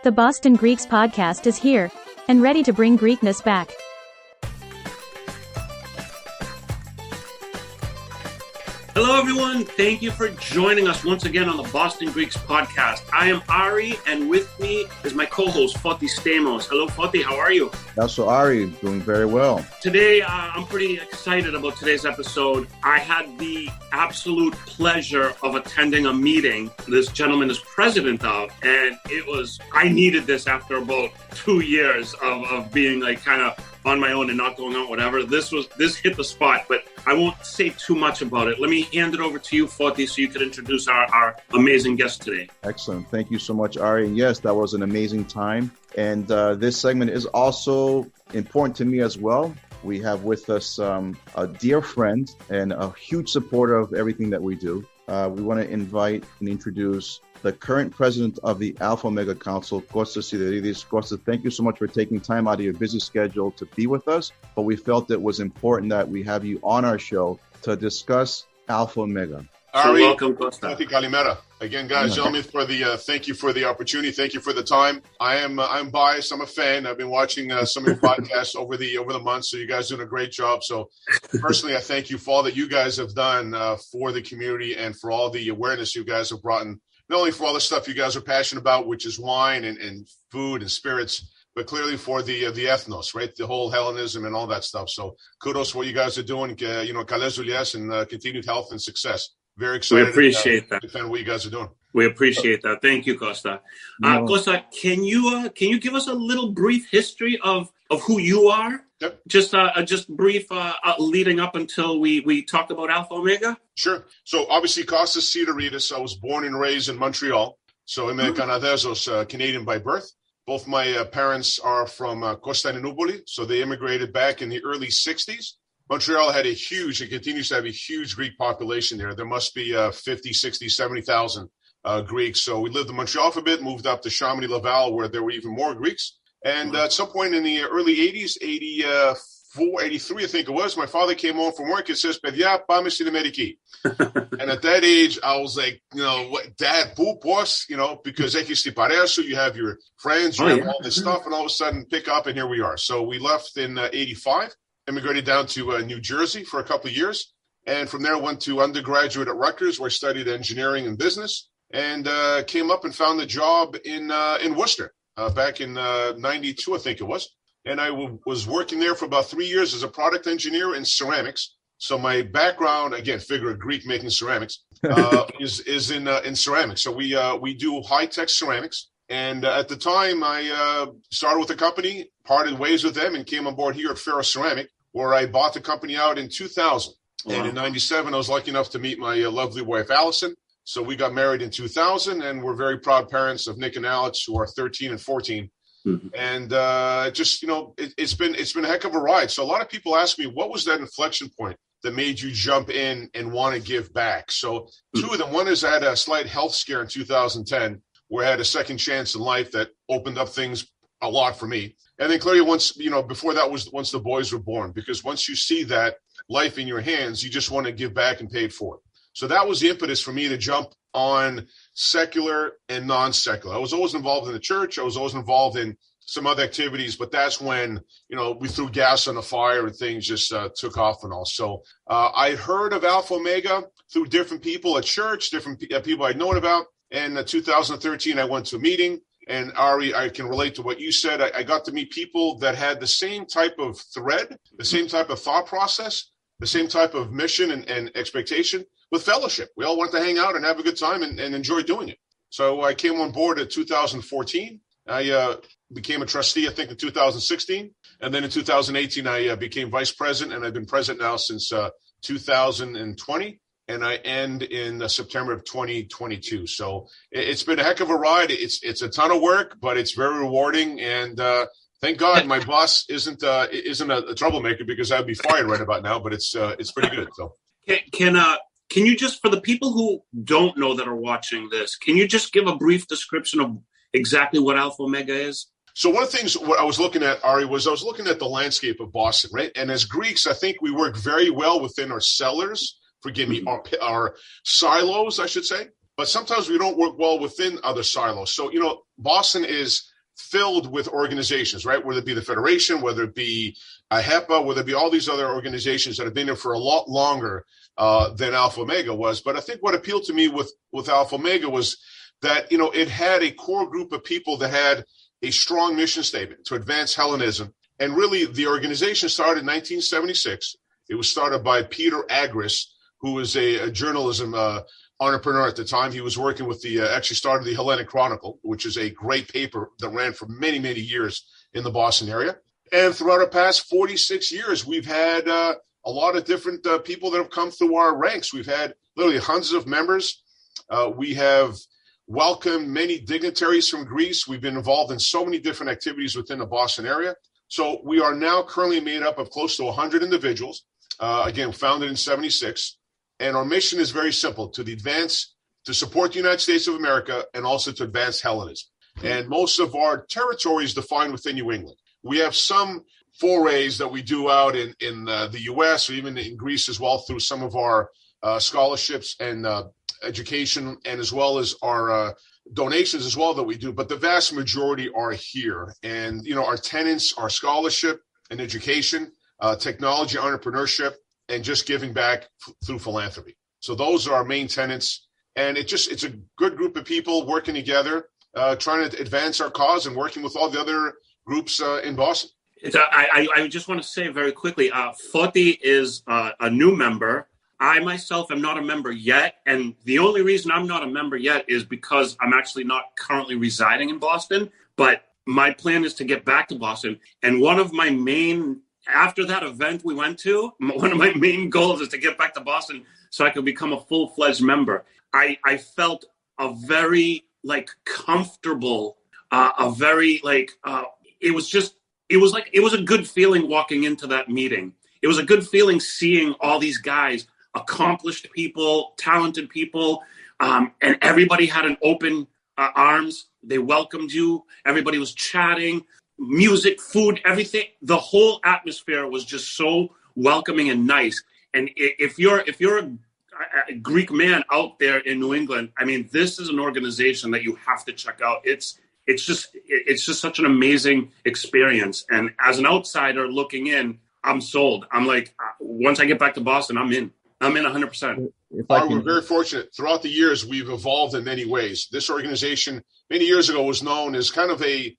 The Boston Greeks podcast is here and ready to bring Greekness back. Hello, everyone. Thank you for joining us once again on the Boston Greeks podcast. I am Ari, and with me is my co-host, Foti Stamos. Hello, Foti. How are you? Yasou Ari, doing very well. Today, I'm pretty excited about today's episode. I had the absolute pleasure of attending a meeting this gentleman is president of, and I needed this after about 2 years of being like kind of on my own and not going out, whatever. This hit the spot, but I won't say too much about it. Let me hand it over to you, Foti, so you can introduce our amazing guest today. Excellent. Thank you so much, Ari. And yes, that was an amazing time. And this segment is also important to me as well. We have with us a dear friend and a huge supporter of everything that we do. We want to invite and introduce the current president of the Alpha Omega Council, Costa Sideridis. Costa, thank you so much for taking time out of your busy schedule to be with us. But we felt it was important that we have you on our show to discuss Alpha Omega. Ari, so welcome, Costa. Kalimera. Again, guys, gentlemen, for the thank you for the opportunity. Thank you for the time. I'm biased. I'm a fan. I've been watching some of your podcasts over the months. So you guys doing a great job. So personally, I thank you for all that you guys have done for the community and for all the awareness you guys have brought in. Not only for all the stuff you guys are passionate about, which is wine and food and spirits, but clearly for the ethnos, right? The whole Hellenism and all that stuff. So kudos for what you guys are doing. Kalezulias and continued health and success. Very excited. We appreciate that. Defend what you guys are doing. We appreciate that. Thank you, Costa. Costa, can you give us a little brief history of who you are? Yep. Just brief leading up until we talk about Alpha Omega. Sure. So obviously Costa Sideridis. I was born and raised in Montreal. So I'm Canadian by birth. Both my parents are from Costa Sideridis. So they immigrated back in the early 60s. Montreal had it continues to have a huge Greek population there. There must be 50, 60, 70,000 Greeks. So we lived in Montreal for a bit, moved up to Chamonix, Laval, where there were even more Greeks. And at some point in the early 80s, 84, 83, I think it was, my father came home from work and says, Pedia, pames in Ameriki. And at that age, I was like, what, Dad, boss, because you have your friends, you have all this stuff, and all of a sudden pick up, and here we are. So we left in 85. Immigrated down to New Jersey for a couple of years. And from there, went to undergraduate at Rutgers, where I studied engineering and business, and came up and found a job in Worcester back in 92, I think it was. And I was working there for about 3 years as a product engineer in ceramics. So my background, again, figure a Greek making ceramics, is in ceramics. So we do high-tech ceramics. And at the time, I started with a company, parted ways with them, and came on board here at Ferro Ceramic, where I bought the company out in 2000. Wow. And in 97, I was lucky enough to meet my lovely wife, Allison. So we got married in 2000, and we're very proud parents of Nick and Alex, who are 13 and 14. Mm-hmm. And it's been a heck of a ride. So a lot of people ask me, what was that inflection point that made you jump in and want to give back? So two of them. One is I had a slight health scare in 2010, where I had a second chance in life that opened up things a lot for me. And then clearly before that was once the boys were born, because once you see that life in your hands, you just want to give back and pay it forward. So that was the impetus for me to jump on secular and non-secular. I was always involved in the church. I was always involved in some other activities, but that's when, we threw gas on the fire and things just took off and all. So I heard of Alpha Omega through different people at church, different people I'd known about. And in 2013, I went to a meeting, and Ari, I can relate to what you said. I got to meet people that had the same type of thread, the same type of thought process, the same type of mission and expectation with fellowship. We all wanted to hang out and have a good time and enjoy doing it. So I came on board in 2014. I became a trustee, I think, in 2016. And then in 2018, I became vice president, and I've been president now since 2020. And I end in September of 2022. So it's been a heck of a ride. It's a ton of work, but it's very rewarding. And thank God my boss isn't a troublemaker, because I'd be fired right about now. But it's pretty good. So can you just, for the people who don't know that are watching this, can you just give a brief description of exactly what Alpha Omega is? So one of the things what I was looking at, Ari, was I was looking at the landscape of Boston, right? And as Greeks, I think we work very well within our cellars. Forgive me, our silos, I should say. But sometimes we don't work well within other silos. So, Boston is filled with organizations, right? Whether it be the Federation, whether it be HEPA, whether it be all these other organizations that have been there for a lot longer than Alpha Omega was. But I think what appealed to me with Alpha Omega was that, it had a core group of people that had a strong mission statement to advance Hellenism. And really, the organization started in 1976. It was started by Peter Agris, who was a journalism entrepreneur at the time. He was working with actually started the Hellenic Chronicle, which is a great paper that ran for many, many years in the Boston area. And throughout the past 46 years, we've had a lot of different people that have come through our ranks. We've had literally hundreds of members. We have welcomed many dignitaries from Greece. We've been involved in so many different activities within the Boston area. So we are now currently made up of close to 100 individuals, again, founded in 76. And our mission is very simple, to support the United States of America and also to advance Hellenism. And most of our territory is defined within New England. We have some forays that we do out in the U.S. or even in Greece as well through some of our scholarships and education, and as well as our donations as well that we do. But the vast majority are here. And, our tenets are scholarship and education, technology, entrepreneurship, and just giving back through philanthropy. So those are our main tenets. And it's a good group of people working together, trying to advance our cause and working with all the other groups in Boston. I just want to say very quickly, Foti is a new member. I myself am not a member yet. And the only reason I'm not a member yet is because I'm actually not currently residing in Boston. But my plan is to get back to Boston. And after that event we went to, one of my main goals is to get back to Boston so I could become a full-fledged member. I felt a very comfortable, it was a good feeling walking into that meeting. It was a good feeling seeing all these guys, accomplished people, talented people, and everybody had an open arms. They welcomed you. Everybody was chatting. Music, food, everything. The whole atmosphere was just so welcoming and nice. And if you're a Greek man out there in New England, I mean, this is an organization that you have to check out. It's just such an amazing experience. And as an outsider looking in, I'm sold. I'm like, once I get back to Boston, I'm in 100%. We're very fortunate. Throughout the years, we've evolved in many ways. This organization many years ago was known as kind of a,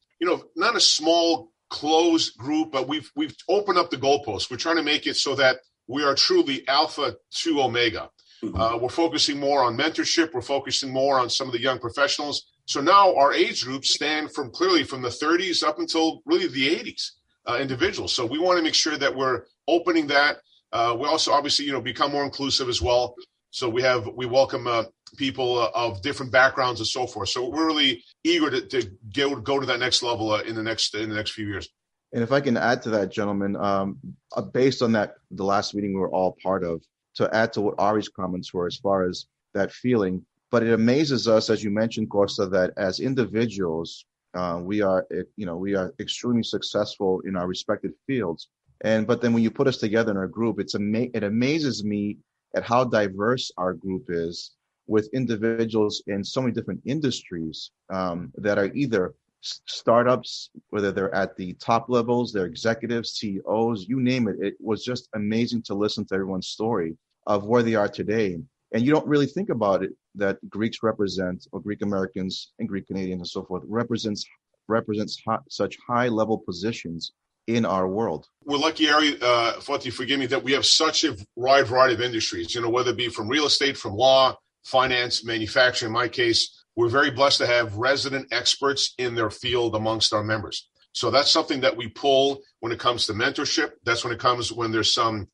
not a small closed group, but we've opened up the goalposts. We're trying to make it so that we are truly Alpha to Omega. We're focusing more on mentorship. We're focusing more on some of the young professionals. So now our age groups stand clearly from the 30s up until really the 80s individuals. So we want to make sure that we're opening that. We also obviously, become more inclusive as well. So we welcome people of different backgrounds and so forth. So we're really eager to go to that next level in the next few years. And if I can add to that, gentlemen, based on the last meeting we were all part of, to add to what Ari's comments were as far as that feeling. But it amazes us, as you mentioned, Costa, that as individuals, we are extremely successful in our respective fields. But then when you put us together in a group, it amazes me at how diverse our group is, with individuals in so many different industries that are either startups, whether they're at the top levels, they're executives, CEOs, you name it. It was just amazing to listen to everyone's story of where they are today. And you don't really think about it, that Greeks represent, or Greek Americans and Greek Canadians and so forth, represents such high level positions in our world. We're lucky, Ari, Foti, forgive me, that we have such a wide variety of industries, whether it be from real estate, from law, finance, manufacturing. In my case, we're very blessed to have resident experts in their field amongst our members. So that's something that we pull when it comes to mentorship. That's when there's some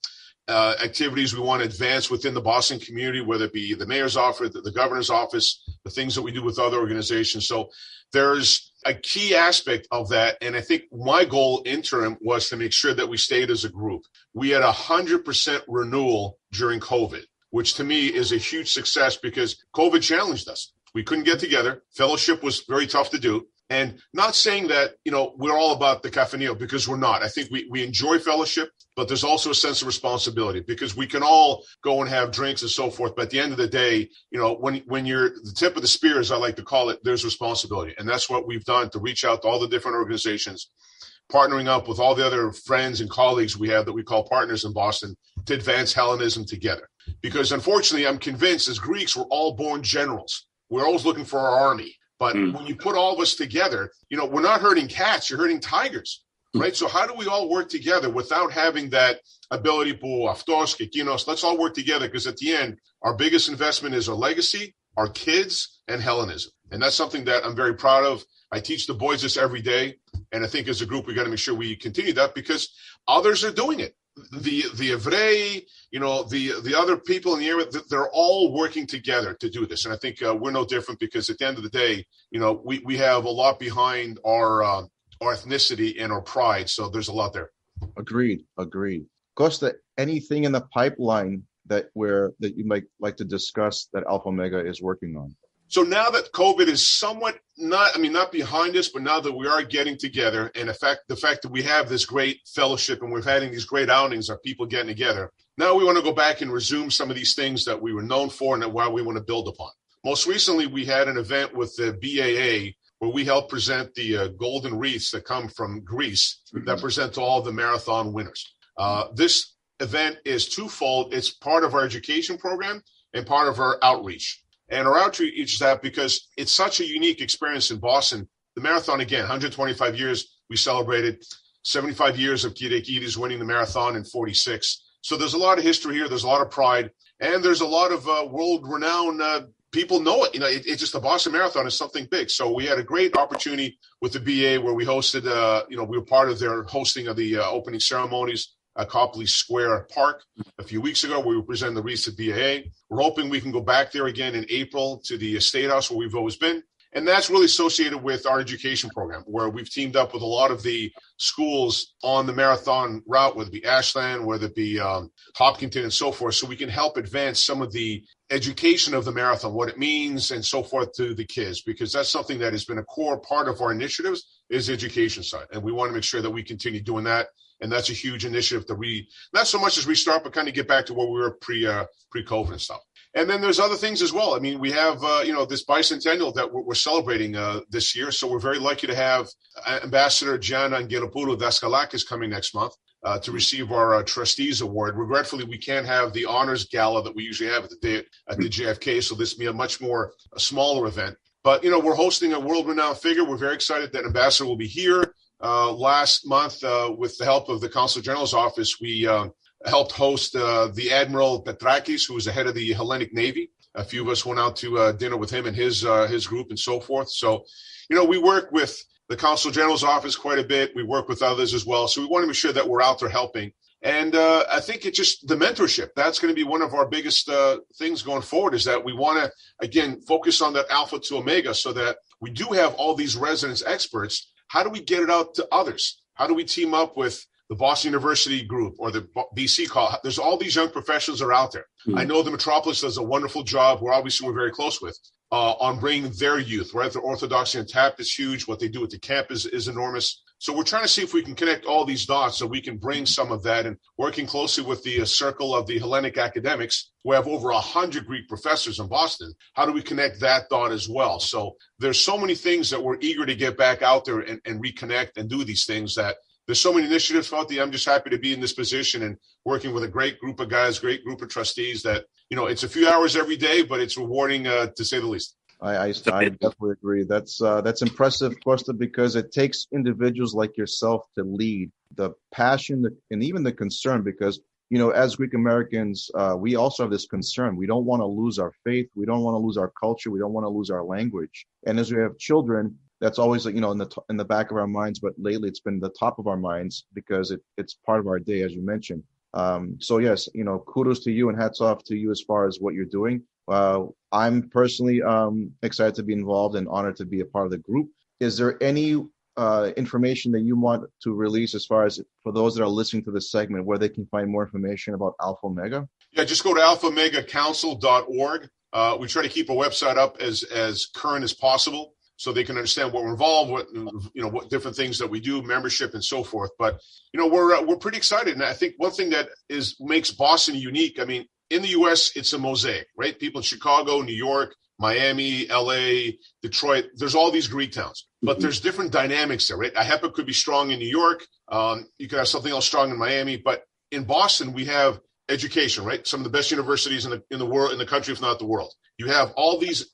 activities we want to advance within the Boston community, whether it be the mayor's office, the governor's office, the things that we do with other organizations. So there's a key aspect of that. And I think my goal interim was to make sure that we stayed as a group. We had 100% renewal during COVID, which to me is a huge success because COVID challenged us. We couldn't get together. Fellowship was very tough to do. And not saying that, we're all about the cafaneo, because we're not. I think we enjoy fellowship, but there's also a sense of responsibility, because we can all go and have drinks and so forth. But at the end of the day, when you're the tip of the spear, as I like to call it, there's responsibility. And that's what we've done to reach out to all the different organizations, partnering up with all the other friends and colleagues we have that we call partners in Boston to advance Hellenism together. Because unfortunately, I'm convinced as Greeks, we're all born generals. We're always looking for our army. But when you put all of us together, we're not herding cats, you're herding tigers, right? So how do we all work together without having that ability, let's all work together, because at the end, our biggest investment is our legacy, our kids, and Hellenism. And that's something that I'm very proud of. I teach the boys this every day. And I think as a group, we got to make sure we continue that, because others are doing it. The Evrei, the other people in the area, they're all working together to do this. And I think we're no different, because at the end of the day, we have a lot behind our ethnicity and our pride. So there's a lot there. Agreed. Costa, anything in the pipeline that you might like to discuss that Alpha Omega is working on? So now that COVID is somewhat not behind us, but now that we are getting together, and the fact that we have this great fellowship and we're having these great outings of people getting together, now we want to go back and resume some of these things that we were known for and that why we want to build upon. Most recently, we had an event with the BAA where we helped present the golden wreaths that come from Greece that present to all the marathon winners. This event is twofold. It's part of our education program and part of our outreach. And our outreach is that because it's such a unique experience in Boston. The marathon, again, 125 years, we celebrated 75 years of Kyriakidis winning the marathon in 46. So there's a lot of history here. There's a lot of pride. And there's a lot of world-renowned people know it. It's just the Boston Marathon is something big. So we had a great opportunity with the BA where we hosted, we were part of their hosting of the opening ceremonies at Copley Square Park a few weeks ago, where we presented the wreaths at BAA. We're hoping we can go back there again in April to the State House where we've always been. And that's really associated with our education program, where we've teamed up with a lot of the schools on the marathon route, whether it be Ashland, whether it be Hopkinton and so forth, so we can help advance some of the education of the marathon, what it means and so forth to the kids, because that's something that has been a core part of our initiatives is the education side. And we want to make sure that we continue doing that. And that's a huge initiative to not so much as restart, but kind of get back to where we were pre-COVID and stuff. And then there's other things as well. I mean, we have, this bicentennial that we're celebrating this year. So we're very lucky to have Ambassador Gianna Angelopoulos Daskalakis coming next month to receive our Trustees Award. Regretfully, we can't have the honors gala that we usually have at the JFK. So this will be a smaller event. But, we're hosting a world-renowned figure. We're very excited that Ambassador will be here. Last month, with the help of the Consul General's office, we helped host the Admiral Petrakis, who was the head of the Hellenic Navy. A few of us went out to dinner with him and his group and so forth. So, we work with the Consul General's office quite a bit. We work with others as well. So we want to make sure that we're out there helping. And I think it's just the mentorship. That's going to be one of our biggest things going forward, is that we want to, again, focus on that alpha to omega so that we do have all these residence experts. How do we get it out to others? How do we team up with the Boston University group or the BC Call? There's all these young professionals that are out there. Mm-hmm. I know the Metropolis does a wonderful job, we're very close with, on bringing their youth, right? The Orthodoxy Untapped is huge. What they do at the camp is enormous. So we're trying to see if we can connect all these dots so we can bring some of that, and working closely with the circle of the Hellenic academics, who have over 100 Greek professors in Boston. How do we connect that dot as well? So there's so many things that we're eager to get back out there and reconnect and do these things. That there's so many initiatives out there. I'm just happy to be in this position and working with a great group of guys, great group of trustees that, it's a few hours every day, but it's rewarding to say the least. I definitely agree. That's impressive, Costa, because it takes individuals like yourself to lead. The passion and even the concern, because, as Greek Americans, we also have this concern. We don't want to lose our faith. We don't want to lose our culture. We don't want to lose our language. And as we have children, that's always, in the back of our minds. But lately, it's been the top of our minds because it's part of our day, as you mentioned. So yes, kudos to you and hats off to you as far as what you're doing. I'm personally excited to be involved and honored to be a part of the group. Is there any information that you want to release as far as for those that are listening to this segment, where they can find more information about Alpha Omega? Yeah, just go to alphamegacouncil.org. We try to keep a website up as current as possible. so they can understand what we're involved, what different things that we do, membership and so forth. But, we're pretty excited. And I think one thing that makes Boston unique, I mean, in the U.S., it's a mosaic, right? People in Chicago, New York, Miami, LA, Detroit, there's all these Greek towns, but there's different dynamics there, right? AHEPA could be strong in New York. You could have something else strong in Miami, but in Boston, we have education, right? Some of the best universities in the world, in the country, if not the world. You have all these,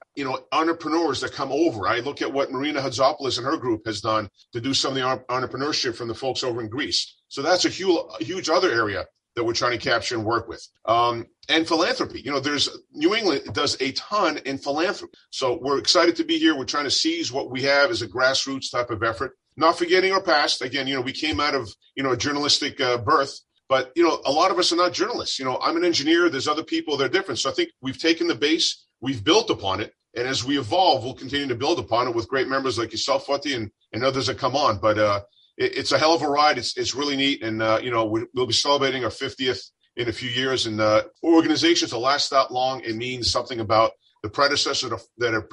entrepreneurs that come over. I look at what Marina Hatzopoulos and her group has done to do some of the entrepreneurship from the folks over in Greece. So that's a huge other area that we're trying to capture and work with. And philanthropy. There's New England does a ton in philanthropy. So we're excited to be here. We're trying to seize what we have as a grassroots type of effort, not forgetting our past. Again, we came out of, a journalistic birth. But, a lot of us are not journalists. I'm an engineer. There's other people that are different. So I think we've taken the base, we've built upon it. And as we evolve, we'll continue to build upon it with great members like yourself, Fatih, and others that come on. But it's a hell of a ride. It's really neat. And, we'll be celebrating our 50th in a few years. And for organizations to last that long, it means something about the predecessors that have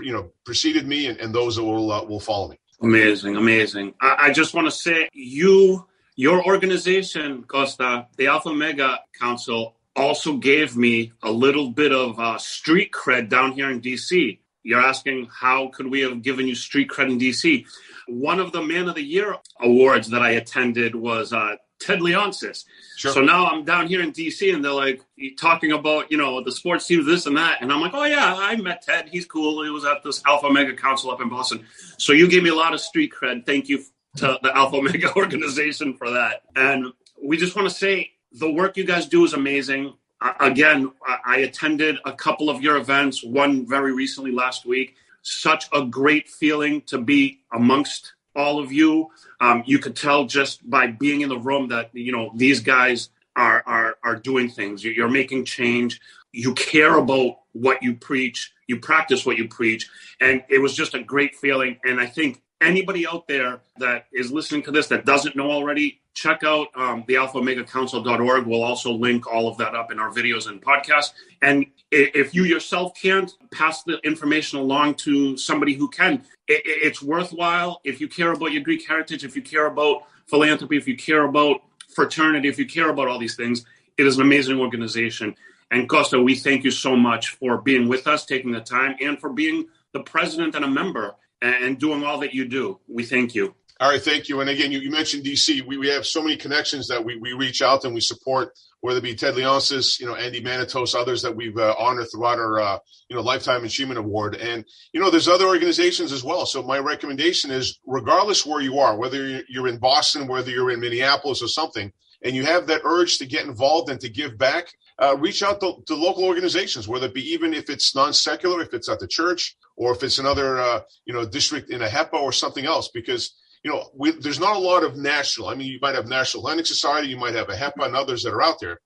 preceded me and those that will follow me. Amazing. I just want to say your organization, Costa, the Alpha Omega Council, also gave me a little bit of street cred down here in D.C. You're asking, how could we have given you street cred in D.C.? One of the Man of the Year awards that I attended was Ted Leonsis. Sure. So now I'm down here in D.C. and they're like talking about, the sports teams, this and that. And I'm like, oh, yeah, I met Ted. He's cool. He was at this Alpha Omega Council up in Boston. So you gave me a lot of street cred. Thank you to the Alpha Omega organization for that. And we just want to say the work you guys do is amazing. Again, I attended a couple of your events, one very recently last week. Such a great feeling to be amongst all of you. You could tell just by being in the room that, these guys are doing things. You're making change. You care about what you preach. You practice what you preach. And it was just a great feeling. And I think anybody out there that is listening to this that doesn't know already, check out the alphaomegacouncil.org. We'll also link all of that up in our videos and podcasts. And if you yourself can't, pass the information along to somebody who can. It's worthwhile if you care about your Greek heritage, if you care about philanthropy, if you care about fraternity, if you care about all these things. It is an amazing organization. And Costa, we thank you so much for being with us, taking the time, and for being the president and a member and doing all that you do. We thank you. All right, thank you. And again, you mentioned D.C. We have so many connections that we reach out and we support, whether it be Ted Leonsis, Andy Manitos, others that we've honored throughout our, Lifetime Achievement Award. And, there's other organizations as well. So my recommendation is, regardless where you are, whether you're in Boston, whether you're in Minneapolis or something, and you have that urge to get involved and to give back, reach out to local organizations, whether it be even if it's non-secular, if it's at the church, or if it's another, district in AHEPA or something else, because there's not a lot of national. I mean, you might have National Hellenic Society, you might have AHEPA and others that are out there,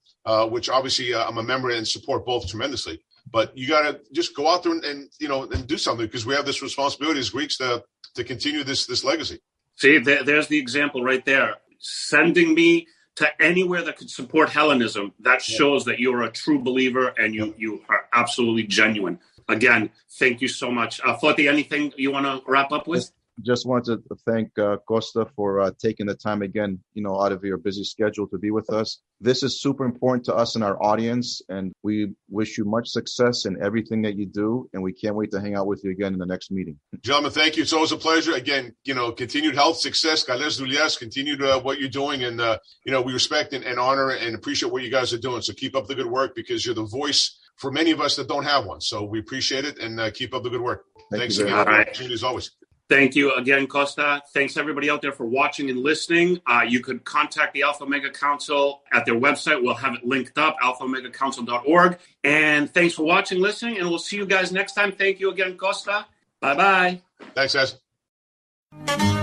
which obviously I'm a member and support both tremendously. But you got to just go out there and do something, because we have this responsibility as Greeks to continue this legacy. See, there's the example right there. Sending me to anywhere that could support Hellenism, that shows that you're a true believer and you are absolutely genuine. Again, thank you so much. Fatih, anything you want to wrap up with? Just wanted to thank Costa for taking the time again, out of your busy schedule to be with us. This is super important to us and our audience, and we wish you much success in everything that you do, and we can't wait to hang out with you again in the next meeting. Gentlemen, thank you. It's always a pleasure. Again, continued health, success, Kales Dulias, continued what you're doing, and, we respect and honor and appreciate what you guys are doing. So keep up the good work, because you're the voice for many of us that don't have one. So we appreciate it, and keep up the good work. Thanks again for the opportunity as always. Thank you again, Costa. Thanks everybody out there for watching and listening. You could contact the Alpha Omega Council at their website. We'll have it linked up, alphaomegacouncil.org. And thanks for watching, listening, and we'll see you guys next time. Thank you again, Costa. Bye-bye. Thanks, guys.